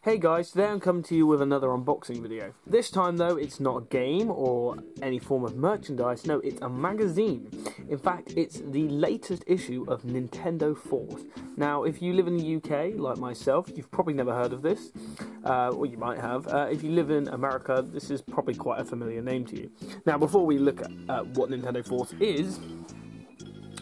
Hey guys, today I'm coming to you with another unboxing video. This time though, it's not a game or any form of merchandise, no, it's a magazine. In fact, it's the latest issue of Nintendo Force. Now, if you live in the UK, like myself, you've probably never heard of this, or you might have. If you live in America, this is probably quite a familiar name to you. Now, before we look at what Nintendo Force is,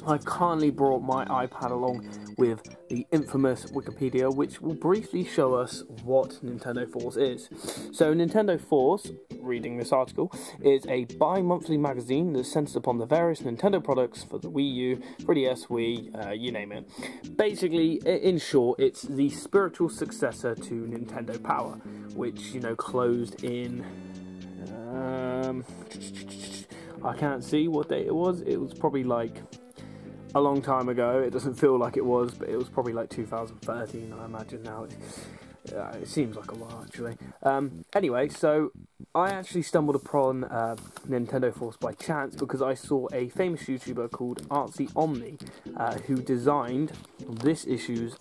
I've kindly brought my iPad along with the infamous Wikipedia, which will briefly show us what Nintendo Force is. So Nintendo Force, reading this article, is a bi-monthly magazine that centers upon the various Nintendo products for the Wii U, 3DS, Wii, you name it. Basically, in short, it's the spiritual successor to Nintendo Power, which, you know, closed in... I can't see what date it was. It was probably like a long time ago. It doesn't feel like it was, but it was probably like 2013, I imagine now. It seems like a while, actually. Anyway, so I actually stumbled upon Nintendo Force by chance because I saw a famous YouTuber called Artsy Omni who designed this issue's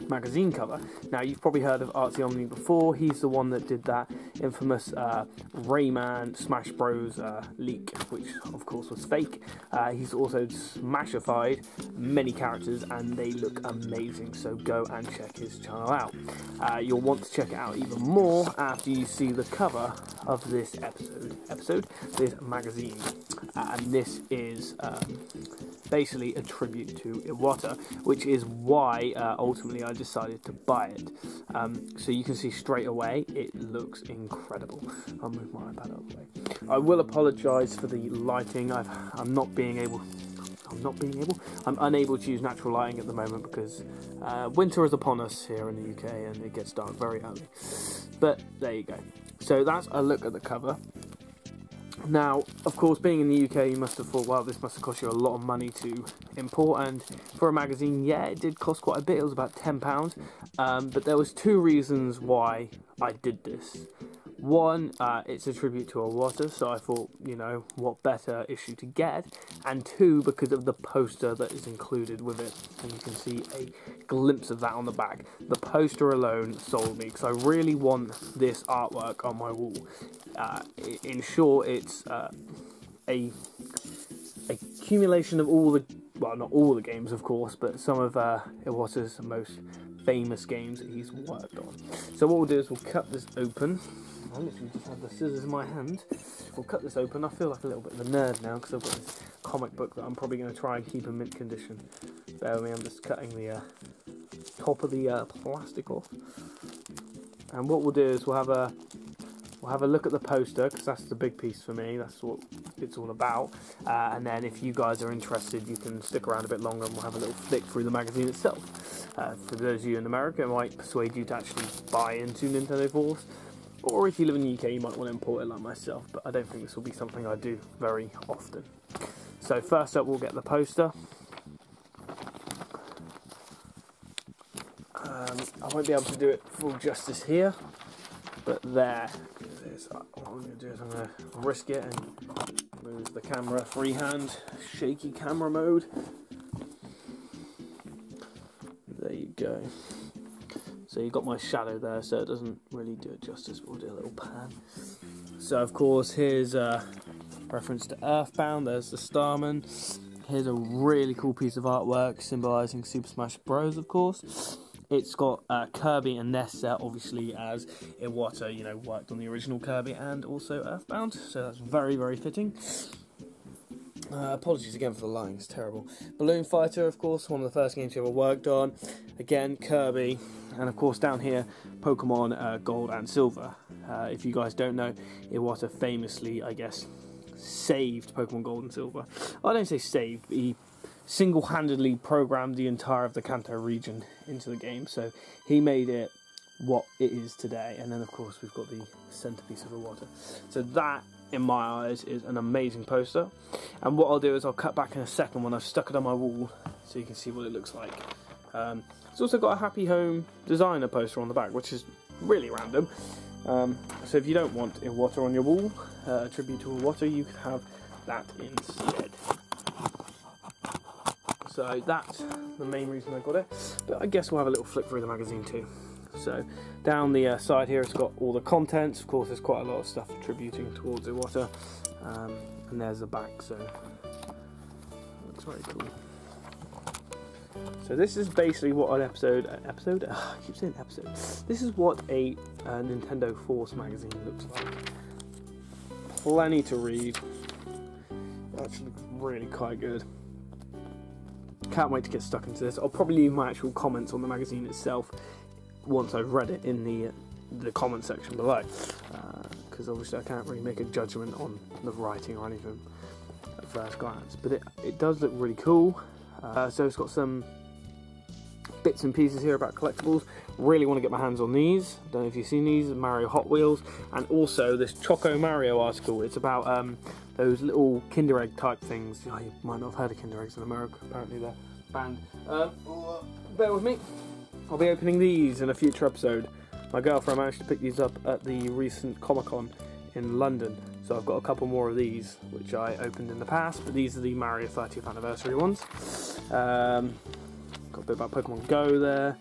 magazine cover. Now, you've probably heard of Artsy Omni before. He's the one that did that infamous Rayman Smash Bros leak, which of course was fake. He's also smashified many characters and they look amazing, so go and check his channel out. You'll want to check it out even more after you see the cover of this this magazine. And this is basically a tribute to Iwata, which is why ultimately I decided to buy it. So you can see straight away it looks incredible. I'll move my iPad out of the way. I will apologise for the lighting. I'm unable to use natural lighting at the moment because winter is upon us here in the UK and it gets dark very early. But there you go. So that's a look at the cover. Now, of course, being in the UK, you must have thought, well, this must have cost you a lot of money to import, and for a magazine, yeah, it did cost quite a bit. It was about £10, but there was two reasons why I did this. One, it's a tribute to Iwata, so I thought, you know, what better issue to get, and two, because of the poster that is included with it, and you can see a glimpse of that on the back. The poster alone sold me, because I really want this artwork on my wall. In short, it's a accumulation of all the, well, not all the games, of course, but some of Iwata's most famous games that he's worked on. So what we'll do is we'll cut this open. I literally just have the scissors in my hand. We'll cut this open. I feel like a little bit of a nerd now because I've got this comic book that I'm probably going to try and keep in mint condition. Bear with me, I'm just cutting the top of the plastic off. And what we'll do is we'll have a look at the poster, because that's the big piece for me. That's what it's all about. And then if you guys are interested, you can stick around a bit longer and we'll have a little flick through the magazine itself. For those of you in America, it might persuade you to actually buy into Nintendo Force. Or if you live in the UK, you might want to import it like myself, but I don't think this will be something I do very often. So first up, we'll get the poster. I won't be able to do it full justice here, but there. What I'm going to do is I'm going to risk it and move the camera freehand, shaky camera mode. There you go. So you've got my shadow there, so it doesn't really do it justice, but we'll do a little pan. So of course, here's a reference to Earthbound, there's the Starman. Here's a really cool piece of artwork symbolising Super Smash Bros, of course. It's got Kirby and Nessa, obviously, as Iwata, you know, worked on the original Kirby and also Earthbound, so that's very, very fitting. Apologies again for the lighting, it's terrible. Balloon Fighter, of course, one of the first games he ever worked on. Again, Kirby, and of course down here, Pokemon Gold and Silver. If you guys don't know, Iwata famously, I guess, saved Pokemon Gold and Silver. I don't say saved, but he single-handedly programmed the entire of the Kanto region into the game, so he made it what it is today. And then of course we've got the centerpiece of Iwata. So that, in my eyes, is an amazing poster, and what I'll do is I'll cut back in a second when I've stuck it on my wall so you can see what it looks like. It's also got a Happy Home designer poster on the back, which is really random. So if you don't want Iwata on your wall, a tribute to Iwata, you could have that instead. So that's the main reason I got it, but I guess we'll have a little flick through the magazine too. So down the side here it's got all the contents. Of course there's quite a lot of stuff attributing towards Iwata, and there's the back, so looks very cool. So this is basically what an episode, I keep saying episode, this is what a Nintendo Force magazine looks like. Plenty to read, actually really quite good. Can't wait to get stuck into this. I'll probably leave my actual comments on the magazine itself once I've read it in the comment section below, because obviously I can't really make a judgment on the writing or anything at first glance, but it does look really cool. So it's got some bits and pieces here about collectibles. Really want to get my hands on these. Don't know if you've seen these, Mario Hot Wheels, and also this Choco Mario article. It's about those little Kinder Egg type things. You might not have heard of Kinder Eggs in America, apparently they're banned. Bear with me, I'll be opening these in a future episode. My girlfriend managed to pick these up at the recent Comic-Con in London, so I've got a couple more of these which I opened in the past, but these are the Mario 30th anniversary ones. Got a bit about Pokemon Go there.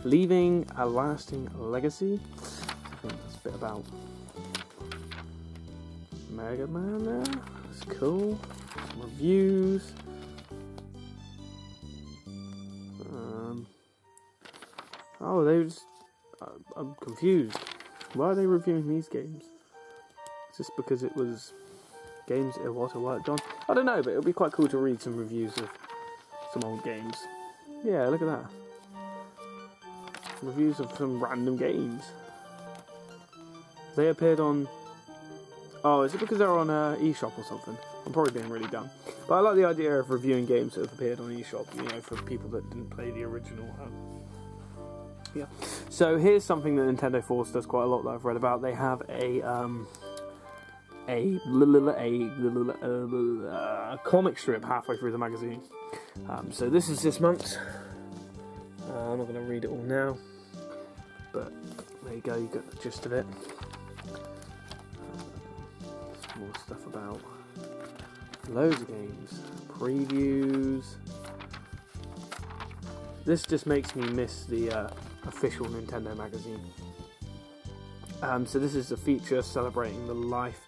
Leaving a lasting legacy. I think that's a bit about Mega Man there. That's cool. Some reviews. Oh, they just... I'm confused. Why are they reviewing these games? Just because it was games Iwata worked on? I don't know, but it would be quite cool to read some reviews of some old games. Yeah, look at that. Some reviews of some random games. They appeared on... Oh, is it because they're on eShop or something? I'm probably being really dumb. But I like the idea of reviewing games that have appeared on eShop, you know, for people that didn't play the original. Yeah. So here's something that Nintendo Force does quite a lot that I've read about. They have a comic strip halfway through the magazine. So this is this month's. I'm not going to read it all now, but there you go, you got the gist of it. Some more stuff about loads of games, previews. This just makes me miss the official Nintendo magazine. So this is a feature celebrating the life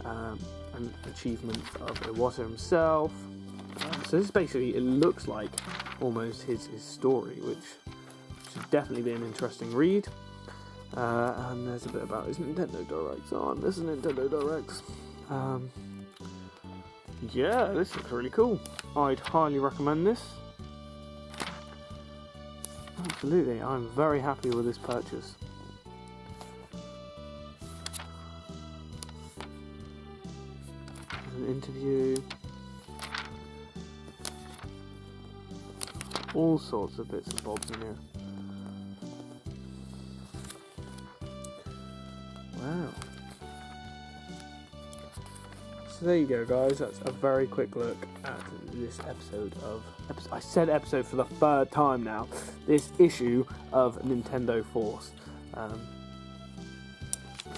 and achievements of Iwata himself. So this basically, it looks like almost his story, which should definitely be an interesting read. And there's a bit about his Nintendo Directs on. This is Nintendo Directs. Yeah, this looks really cool. I'd highly recommend this. Absolutely, I'm very happy with this purchase. There's an interview. All sorts of bits and bobs in here. Wow. So there you go, guys. That's a very quick look at this episode of... I said episode for the third time now. This issue of Nintendo Force.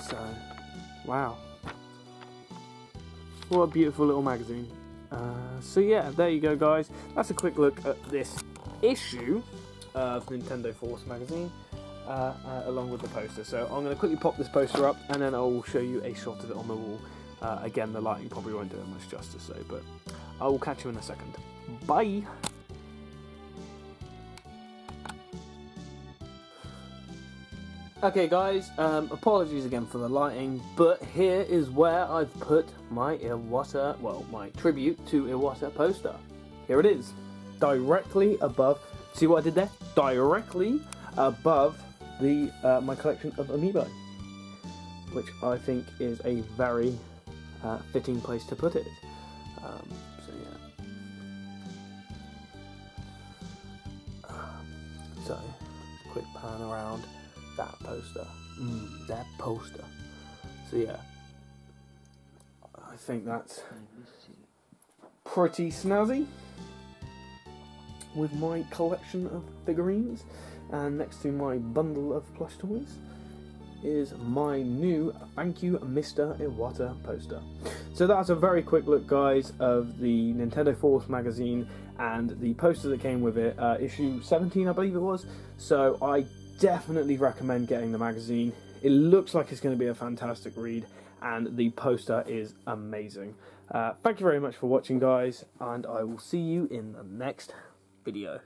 So, wow. What a beautiful little magazine. So yeah, there you go, guys. That's a quick look at this issue of Nintendo Force magazine, along with the poster. So I'm going to quickly pop this poster up, and then I'll show you a shot of it on the wall. Again, the lighting probably won't do it much justice, though, but I will catch you in a second. Bye! Okay, guys, apologies again for the lighting, but here is where I've put my Iwata, well, my tribute to Iwata poster. Here it is, directly above, see what I did there? Directly above the my collection of amiibo, which I think is a very fitting place to put it. So yeah. So, quick pan around that poster. That poster. So yeah, I think that's pretty snazzy with my collection of figurines, and next to my bundle of plush toys is my new Thank You Mr. Iwata poster. So that's a very quick look, guys, of the Nintendo Force magazine and the poster that came with it, issue 17 I believe it was. So I definitely recommend getting the magazine. It looks like it's going to be a fantastic read, and the poster is amazing. Thank you very much for watching, guys, and I will see you in the next video.